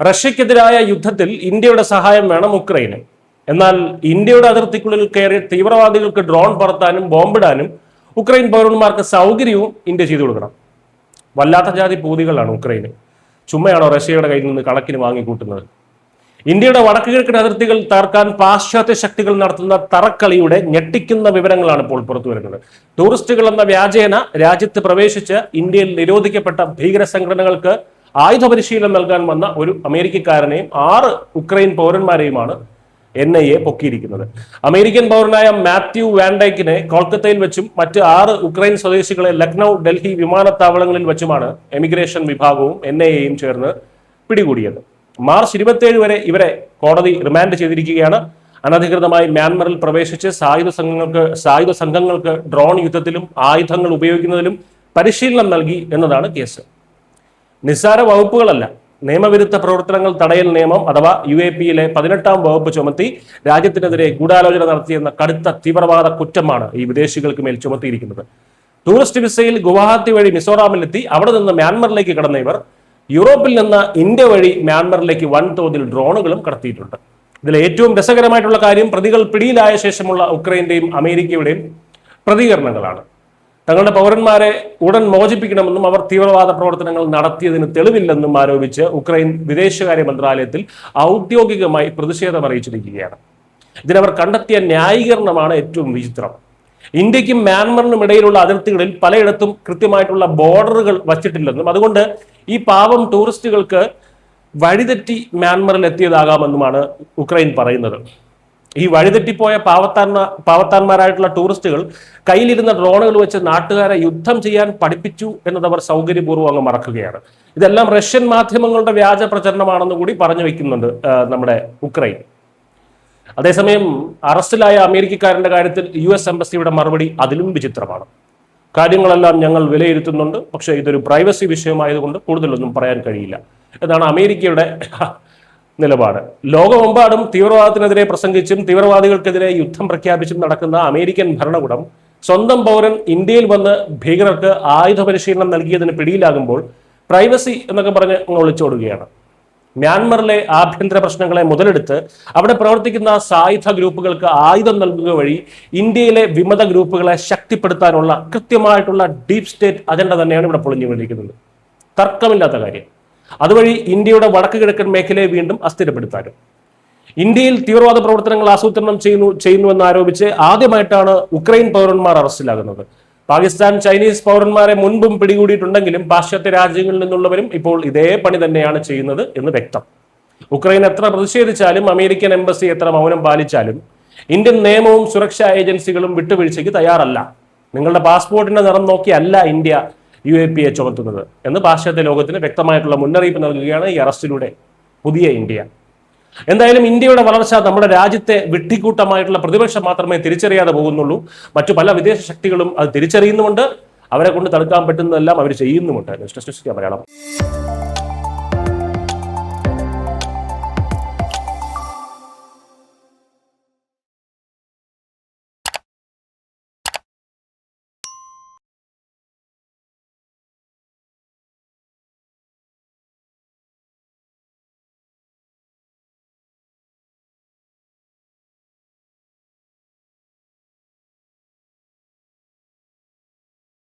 റഷ്യക്കെതിരായ യുദ്ധത്തിൽ ഇന്ത്യയുടെ സഹായം വേണം ഉക്രൈന്. എന്നാൽ ഇന്ത്യയുടെ അതിർത്തിക്കുള്ളിൽ കയറി തീവ്രവാദികൾക്ക് ഡ്രോൺ പറത്താനും ബോംബിടാനും ഉക്രൈൻ പൗരന്മാർക്ക് സൗകര്യവും ഇന്ത്യ ചെയ്തു കൊടുക്കണം. വല്ലാത്ത ജാതി പൂതികളാണ് ഉക്രൈന്. ചുമ്മയാണോ റഷ്യയുടെ കയ്യിൽ നിന്ന് കണക്കിന് വാങ്ങിക്കൂട്ടുന്നത്? ഇന്ത്യയുടെ വടക്കു കിഴക്കൻ അതിർത്തികൾ തകർക്കാൻ പാശ്ചാത്യ ശക്തികൾ നടത്തുന്ന തറക്കളിയുടെ ഞെട്ടിക്കുന്ന വിവരങ്ങളാണ് ഇപ്പോൾ പുറത്തു വരുന്നത്. ടൂറിസ്റ്റുകൾ എന്ന വ്യാജേന രാജ്യത്ത് പ്രവേശിച്ച് ഇന്ത്യയിൽ നിരോധിക്കപ്പെട്ട ഭീകര സംഘടനകൾക്ക് ആയുധ പരിശീലനം നൽകാൻ വന്ന ഒരു അമേരിക്കക്കാരനെയും 6 ഉക്രൈൻ പൗരന്മാരെയുമാണ് NIA പൊക്കിയിരിക്കുന്നത്. അമേരിക്കൻ പൗരനായ മാത്യു വാൻഡൈക്കിനെ കൊൽക്കത്തയിൽ വെച്ചും മറ്റ് 6 ഉക്രൈൻ സ്വദേശികളെ ലക്നൌ, ഡൽഹി വിമാനത്താവളങ്ങളിൽ വെച്ചുമാണ് എമിഗ്രേഷൻ വിഭാഗവും NIAയും ചേർന്ന് പിടികൂടിയത്. മാർച്ച് 27 വരെ ഇവരെ കോടതി റിമാൻഡ് ചെയ്തിരിക്കുകയാണ്. അനധികൃതമായി മ്യാൻമറിൽ പ്രവേശിച്ച് സായുധ സംഘങ്ങൾക്ക് ഡ്രോൺ യുദ്ധത്തിലും ആയുധങ്ങൾ ഉപയോഗിക്കുന്നതിലും പരിശീലനം നൽകി എന്നതാണ് കേസ്. നിസ്സാര വകുപ്പുകളല്ല. നിയമവിരുദ്ധ പ്രവർത്തനങ്ങൾ തടയൽ നിയമം അഥവാ UAPയിലെ 18ാം വകുപ്പ് ചുമത്തി രാജ്യത്തിനെതിരെ ഗൂഢാലോചന നടത്തിയെന്ന കടുത്ത തീവ്രവാദ കുറ്റമാണ് ഈ വിദേശികൾക്ക് മേൽ ചുമത്തിയിരിക്കുന്നത്. ടൂറിസ്റ്റ് വിസയിൽ ഗുവാഹത്തി വഴി മിസോറാമിലെത്തി അവിടെ നിന്ന് മ്യാൻമറിലേക്ക് കടന്ന ഇവർ യൂറോപ്പിൽ നിന്ന് ഇന്ത്യ വഴി മ്യാൻമറിലേക്ക് വൻതോതിൽ ഡ്രോണുകളും കടത്തിയിട്ടുണ്ട്. ഇതിൽ ഏറ്റവും രസകരമായിട്ടുള്ള കാര്യം പ്രതികൾ പിടിയിലായ ശേഷമുള്ള ഉക്രൈന്റെയും അമേരിക്കയുടെയും പ്രതികരണങ്ങളാണ്. തങ്ങളുടെ പൗരന്മാരെ ഉടൻ മോചിപ്പിക്കണമെന്നും അവർ തീവ്രവാദ പ്രവർത്തനങ്ങൾ നടത്തിയതിന് തെളിവില്ലെന്നും ആരോപിച്ച് ഉക്രൈൻ വിദേശകാര്യ മന്ത്രാലയത്തിൽ ഔദ്യോഗികമായി പ്രതിഷേധം അറിയിച്ചിരിക്കുകയാണ്. ഇതിനവർ കണ്ടെത്തിയ ന്യായീകരണമാണ് ഏറ്റവും വിചിത്രം. ഇന്ത്യക്കും മ്യാൻമറിനും ഇടയിലുള്ള അതിർത്തികളിൽ പലയിടത്തും കൃത്യമായിട്ടുള്ള ബോർഡറുകൾ വച്ചിട്ടില്ലെന്നും അതുകൊണ്ട് ഈ പാവം ടൂറിസ്റ്റുകൾക്ക് വഴിതെറ്റി മ്യാൻമറിൽ എത്തിയതാകാമെന്നുമാണ് ഉക്രൈൻ പറയുന്നത്. ഈ വഴിതെറ്റിപ്പോയ പാവത്താന്മാരായിട്ടുള്ള ടൂറിസ്റ്റുകൾ കയ്യിലിരുന്ന ഡ്രോണുകൾ വെച്ച് നാട്ടുകാരെ യുദ്ധം ചെയ്യാൻ പഠിപ്പിച്ചു എന്നതവർ സൗകര്യപൂർവ്വം അങ്ങ് മറക്കുകയാണ്. ഇതെല്ലാം റഷ്യൻ മാധ്യമങ്ങളുടെ വ്യാജ പ്രചരണമാണെന്ന് കൂടി പറഞ്ഞു വെക്കുന്നുണ്ട് നമ്മുടെ ഉക്രൈൻ. അതേസമയം അറസ്റ്റിലായ അമേരിക്കക്കാരന്റെ കാര്യത്തിൽ US എംബസിയുടെ മറുപടി അതിലും വിചിത്രമാണ്. കാര്യങ്ങളെല്ലാം ഞങ്ങൾ വിലയിരുത്തുന്നുണ്ട്, പക്ഷേ ഇതൊരു പ്രൈവസി വിഷയമായതുകൊണ്ട് കൂടുതലൊന്നും പറയാൻ കഴിയില്ല എന്നാണ് അമേരിക്കയുടെ നിലപാട്. ലോകമെമ്പാടും തീവ്രവാദത്തിനെതിരെ പ്രസംഗിച്ചും തീവ്രവാദികൾക്കെതിരെ യുദ്ധം പ്രഖ്യാപിച്ചും നടക്കുന്ന അമേരിക്കൻ ഭരണകൂടം സ്വന്തം പൗരൻ ഇന്ത്യയിൽ വന്ന് ഭീകരർക്ക് ആയുധ പരിശീലനം നൽകിയതിന് പിടിയിലാകുമ്പോൾ പ്രൈവസി എന്നൊക്കെ പറഞ്ഞ് ഒളിച്ചോടുകയാണ്. മ്യാൻമറിലെ ആഭ്യന്തര പ്രശ്നങ്ങളെ മുതലെടുത്ത് അവിടെ പ്രവർത്തിക്കുന്ന സായുധ ഗ്രൂപ്പുകൾക്ക് ആയുധം നൽകുക വഴി ഇന്ത്യയിലെ വിമത ഗ്രൂപ്പുകളെ ശക്തിപ്പെടുത്താനുള്ള കൃത്യമായിട്ടുള്ള ഡീപ് സ്റ്റേറ്റ് അജണ്ട തന്നെയാണ് ഇവിടെ പൊളിഞ്ഞു കൊണ്ടിരിക്കുന്നത്. തർക്കമില്ലാത്ത കാര്യം. അതുവഴി ഇന്ത്യയുടെ വടക്ക് കിഴക്കൻ മേഖലയെ വീണ്ടും അസ്ഥിരപ്പെടുത്താനും ഇന്ത്യയിൽ തീവ്രവാദ പ്രവർത്തനങ്ങൾ ആസൂത്രണം ചെയ്യുന്നുവെന്ന് ആരോപിച്ച് ആദ്യമായിട്ടാണ് ഉക്രൈൻ പൗരന്മാർ അറസ്റ്റിലാകുന്നത്. പാകിസ്ഥാൻ, ചൈനീസ് പൗരന്മാരെ മുൻപും പിടികൂടിയിട്ടുണ്ടെങ്കിലും പാശ്ചാത്യ രാജ്യങ്ങളിൽ നിന്നുള്ളവരും ഇപ്പോൾ ഇതേ പണി തന്നെയാണ് ചെയ്യുന്നത് എന്ന് വ്യക്തം. ഉക്രൈൻ എത്ര പ്രതിഷേധിച്ചാലും അമേരിക്കൻ എംബസി എത്ര മൗനം പാലിച്ചാലും ഇന്ത്യൻ നിയമവും സുരക്ഷാ ഏജൻസികളും വിട്ടുവീഴ്ചയ്ക്ക് തയ്യാറല്ല. നിങ്ങളുടെ പാസ്പോർട്ടിന്റെ നിറം നോക്കിയല്ല ഇന്ത്യ UAPയെ ചുമത്തുന്നത് എന്ന് പാശ്ചാത്യ ലോകത്തിന് വ്യക്തമായിട്ടുള്ള മുന്നറിയിപ്പ് നൽകുകയാണ് ഈ അറസ്റ്റിലൂടെ പുതിയ ഇന്ത്യ. എന്തായാലും ഇന്ത്യയുടെ വളർച്ച നമ്മുടെ രാജ്യത്തെ വിഡ്ഢിക്കൂട്ടമായിട്ടുള്ള പ്രതിപക്ഷം മാത്രമേ തിരിച്ചറിയാതെ പോകുന്നുള്ളൂ. മറ്റു പല വിദേശ ശക്തികളും അത് തിരിച്ചറിയുന്നുമുണ്ട്. അവരെ കൊണ്ട് തടുക്കാൻ പറ്റുന്നതെല്ലാം അവർ ചെയ്യുന്നുമുണ്ട്. മലയാളം.